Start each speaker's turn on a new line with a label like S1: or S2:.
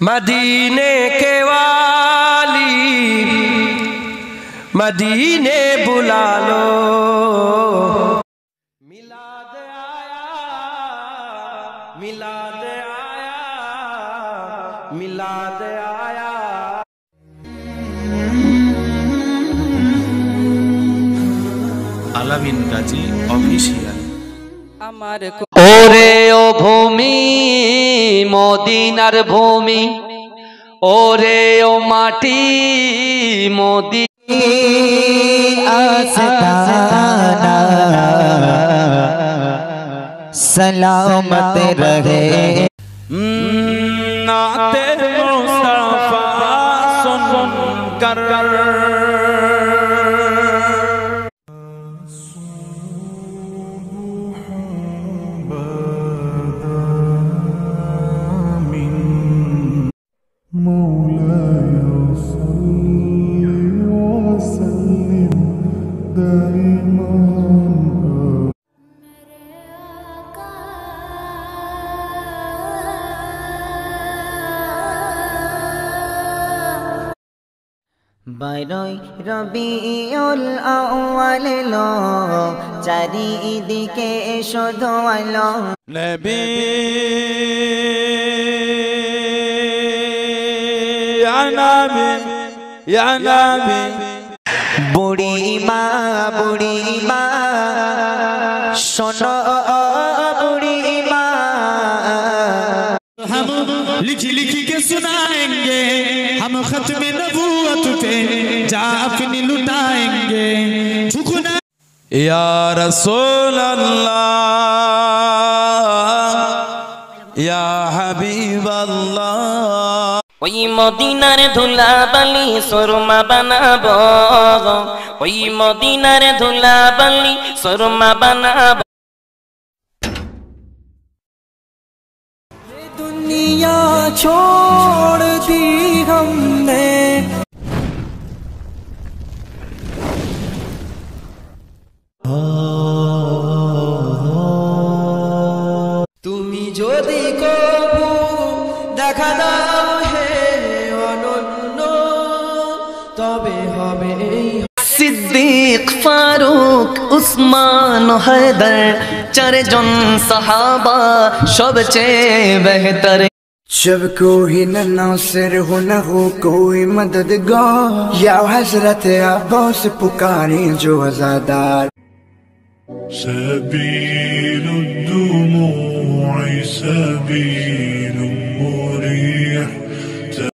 S1: मदीने के वाली मदीने बुला लो। मिलाद आया मिलाद आया मिलाद आया।
S2: আলামিন গাজী অফিসিয়াল।
S3: আমার ওরে ও ভূমি মদিনার ভূমি, ওরে ও মাটি মদি
S4: आस्ताना सलामत रहे।
S2: नाते मुस्तफा सुन कर
S4: বারোই রবিউল আউয়াল লো চারিদিকে শুধু আলো
S2: নবী ইয়া নবী
S4: বুড়ি মা শোনো বুড়ি মা।
S5: हम लिख लिख के सुनाएंगे, हम खत्मे नबूवत पे जा अपनी लुटाएंगे। झुकना
S2: या रसूल अल्लाह या हबीब अल्लाह।
S3: ওই মদিনার ধুলাবালি সুরমা বানাবো, ওই মদিনার ধুলাবালি সুরমা বানাবো।
S4: दुनिया छोड़ दी हमने,
S1: তুমি যদি কবু দেখা দাও হে অনন্য, তবে হবে
S3: সিদ্দিক ফারুক উসমান হায়দার চারজন সাহাবা সবচেয়ে বেহতর।
S6: जब कोई न नासिर हो न हो कोई मददगार, या हजरत अब्बास पुकारे जो अज़ादार।
S7: سبيل الدموع سبيل